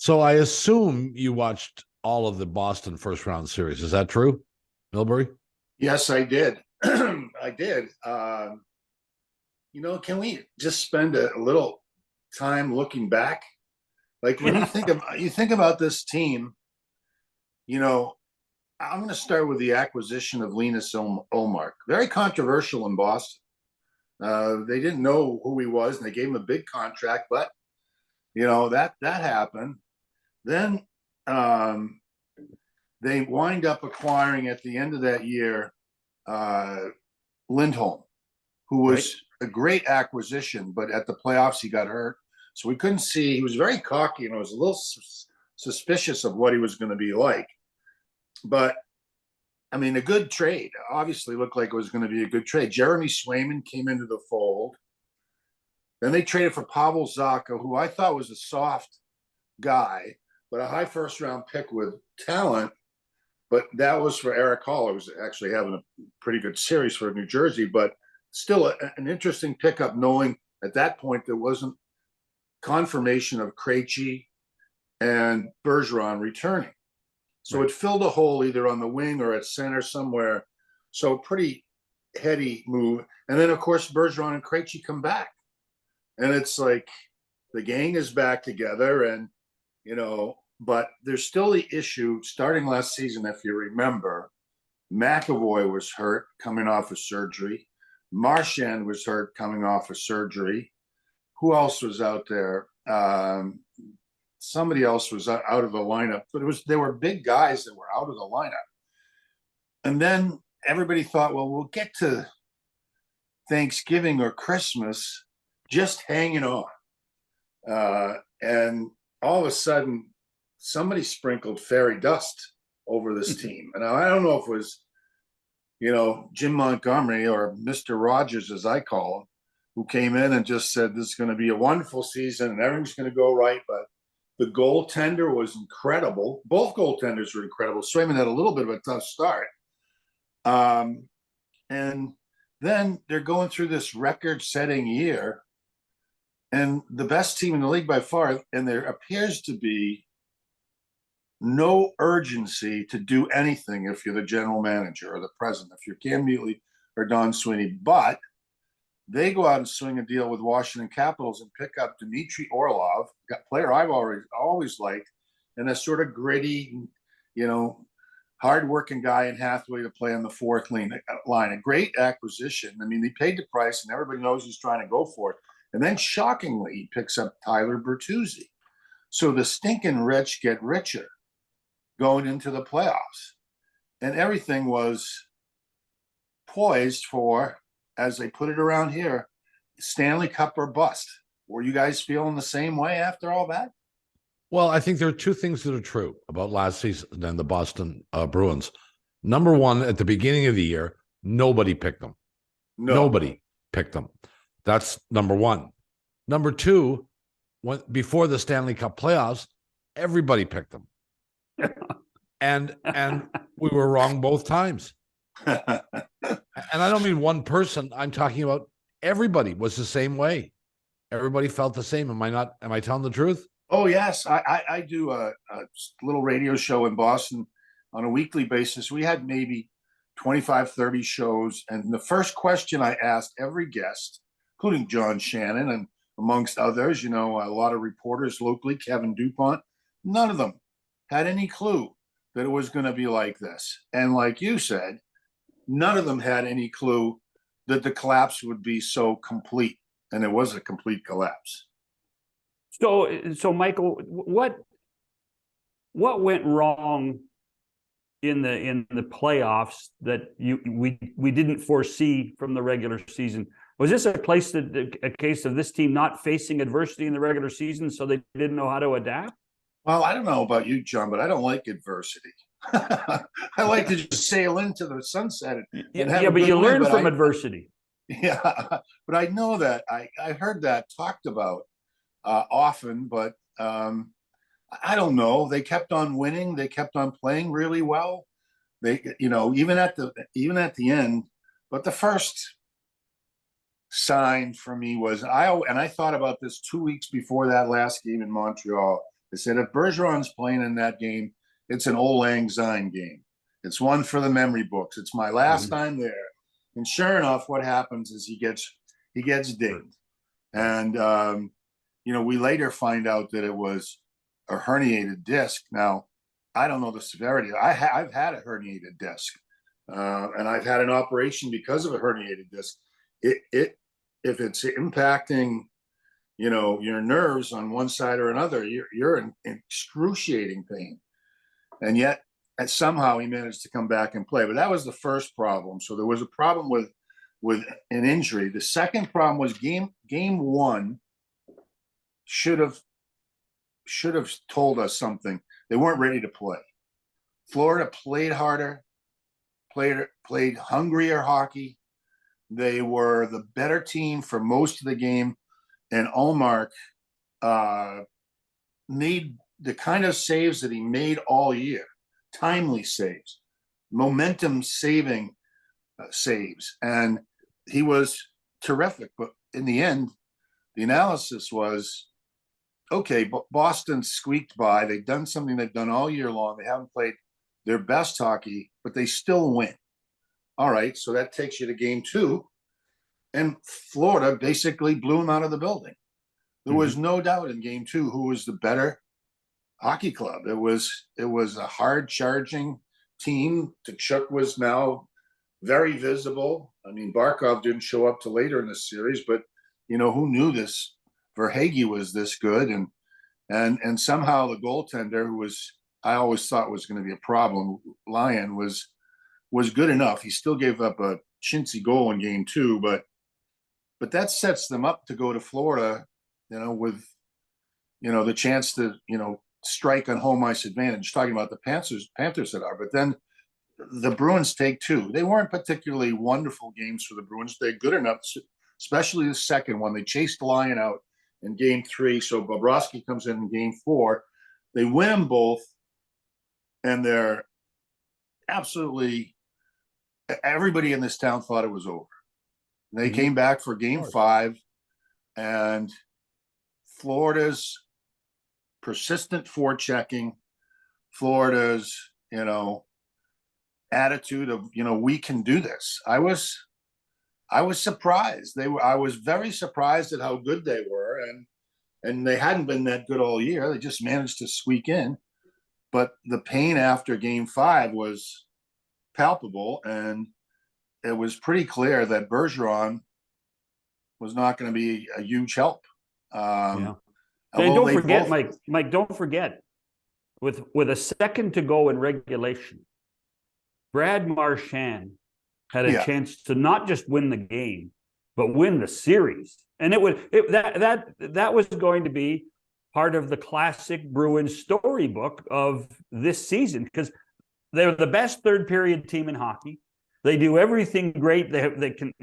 So I assume you watched all of the Boston first round series. Is that true, Milbury? Yes, I did. I did. Can we just spend a little time looking back? Like when Yeah. you think about this team, you know, I'm going to start with the acquisition of Linus Olmark. Very controversial in Boston. They didn't know who he was, and they gave him a big contract. But that happened. Then they wind up acquiring at the end of that year Lindholm, who was a great acquisition, but at the playoffs he got hurt, so we couldn't see. He was very cocky, and I was a little suspicious of what he was going to be like. But I mean, a good trade. Obviously, looked like it was going to be a good trade. Jeremy Swayman came into the fold. Then they traded for Pavel Zacha, who I thought was a soft guy, but a high first round pick with talent. But that was for Eric Hall. It was actually having a pretty good series for New Jersey, but still an interesting pickup, knowing at that point there wasn't confirmation of Krejci and Bergeron returning. So it filled a hole either on the wing or at center somewhere. So pretty heady move. And then, of course, Bergeron and Krejci come back. And it's like the gang is back together, and, but there's still the issue starting last season, if you remember. McAvoy was hurt coming off of surgery. Marchand was hurt coming off of surgery. Who else was out there? Somebody else was out of the lineup, but there were big guys that were out of the lineup. And then everybody thought, well, we'll get to Thanksgiving or Christmas just hanging on. And all of a sudden, somebody sprinkled fairy dust over this team. And I don't know if it was, Jim Montgomery or Mr. Rogers, as I call him, who came in and just said, this is going to be a wonderful season and everything's going to go right. But the goaltender was incredible. Both goaltenders were incredible. Swayman had a little bit of a tough start. And then they're going through this record-setting year, and the best team in the league by far, and there appears to be no urgency to do anything if you're the general manager or the president, if you're Cam Neely or Don Sweeney. But they go out and swing a deal with Washington Capitals and pick up Dmitry Orlov, a player I've always liked, and a sort of gritty, hard-working guy in Hathaway to play on the fourth line. A great acquisition. I mean, they paid the price, and everybody knows he's trying to go for it. And then, shockingly, he picks up Tyler Bertuzzi. So the stinking rich get richer going into the playoffs. And everything was poised for, as they put it around here, Stanley Cup or bust. Were you guys feeling the same way after all that? Well, I think there are two things that are true about last season and the Boston Bruins. Number one, at the beginning of the year, nobody picked them. No. Nobody picked them. That's number one. Number two, before the Stanley Cup playoffs, everybody picked them. and we were wrong both times. And I don't mean one person. I'm talking about everybody was the same way. Everybody felt the same. Am I telling the truth? Oh, yes. I do a little radio show in Boston on a weekly basis. We had maybe 25, 30 shows. And the first question I asked every guest, including John Shannon and amongst others, a lot of reporters locally, Kevin DuPont, none of them had any clue that it was going to be like this. And like you said, none of them had any clue that the collapse would be so complete. And it was a complete collapse. So Michael, what went wrong in the playoffs that we didn't foresee from the regular season? Was this a case of this team not facing adversity in the regular season, so they didn't know how to adapt? Well, I don't know about you, John, but I don't like adversity. I like to just sail into the sunset. But you learn from adversity. Yeah, but I know that I heard that talked about often, but I don't know. They kept on winning. They kept on playing really well. They, even at the end. But the first sign for me was I thought about this 2 weeks before that last game in Montreal. They said, if Bergeron's playing in that game, it's an Old Lang Syne game. It's one for the memory books. It's my last time there. And sure enough, what happens is he gets dinged. And, we later find out that it was a herniated disc. Now, I don't know the severity. I've had a herniated disc, and I've had an operation because of a herniated disc. If it's impacting, your nerves on one side or another, you're in excruciating pain. And yet, somehow he managed to come back and play. But that was the first problem. So there was a problem with an injury. The second problem was game one should have told us something. They weren't ready to play. Florida played harder, played hungrier hockey. They were the better team for most of the game, and Ullmark made the kind of saves that he made all year, timely saves, momentum saving saves, and he was terrific. But in the end, the analysis was, okay, Boston squeaked by. They've done something they've done all year long. They haven't played their best hockey, but they still win. All right, so that takes you to game two. And Florida basically blew them out of the building. There was no doubt in game two who was the better hockey club. It was a hard charging team. Tkachuk was now very visible. I mean, Barkov didn't show up till later in the series, but who knew this Verhaeghe was this good, and somehow the goaltender, who I always thought was going to be a problem, Lyon, was good enough. He still gave up a chintzy goal in game two, but that sets them up to go to Florida, with the chance to strike on home ice advantage. Talking about the Panthers that are, but then the Bruins take two. They weren't particularly wonderful games for the Bruins. They're good enough, especially the second one. They chased the Lion out in game three. So Bobrovsky comes in game four. They win them both, and they're absolutely, everybody in this town thought it was over. And they came back for game five, and Florida's persistent forechecking, Florida's, attitude of, we can do this. I was surprised. I was very surprised at how good they were, and they hadn't been that good all year. They just managed to squeak in. But the pain after game five was palpable, and it was pretty clear that Bergeron was not going to be a huge help. And don't forget, Mike, don't forget, with a second to go in regulation, Brad Marchand had a chance to not just win the game, but win the series. And that was going to be part of the classic Bruins storybook of this season, because they're the best third period team in hockey. They do everything great. They can.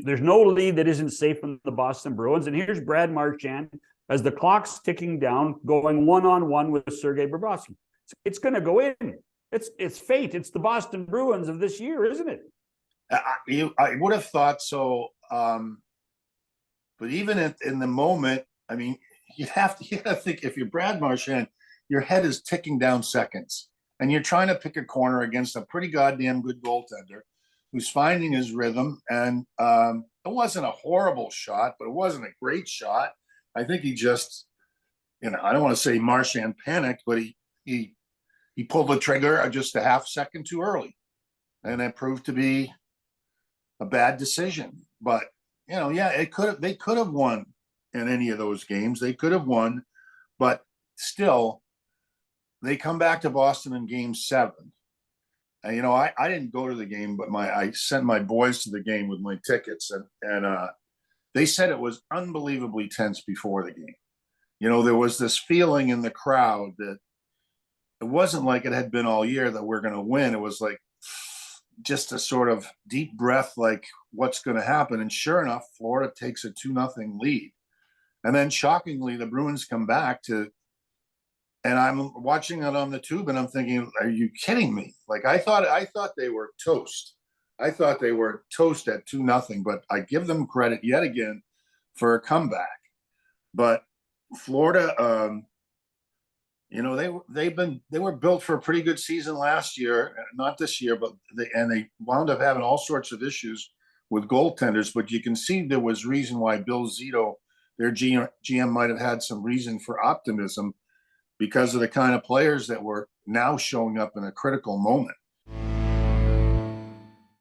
There's no lead that isn't safe from the Boston Bruins. And here's Brad Marchand as the clock's ticking down, going one-on-one with Sergei Bobrovsky. It's going to go in. It's fate. It's the Boston Bruins of this year, isn't it? I would have thought so, but even in the moment, I mean, you have to think, if you're Brad Marchand, your head is ticking down seconds, and you're trying to pick a corner against a pretty goddamn good goaltender who's finding his rhythm. And it wasn't a horrible shot, but it wasn't a great shot. I think he just, I don't want to say Marchand panicked, but he pulled the trigger just a half second too early, and it proved to be a bad decision. But they could have won in any of those games. They could have won, but still, they come back to Boston in game seven. And I didn't go to the game, but I sent my boys to the game with my tickets, and they said it was unbelievably tense before the game. There was this feeling in the crowd that it wasn't like it had been all year that we're going to win. It was like just a sort of deep breath, like what's going to happen. And sure enough, Florida takes a 2-0 lead. And then shockingly, the Bruins come back and I'm watching it on the tube and I'm thinking, are you kidding me? Like I thought they were toast. I thought they were toast at 2-0, but I give them credit yet again for a comeback. But Florida, You know, they were built for a pretty good season last year, not this year, but they wound up having all sorts of issues with goaltenders. But you can see there was reason why Bill Zito, their GM, might have had some reason for optimism because of the kind of players that were now showing up in a critical moment.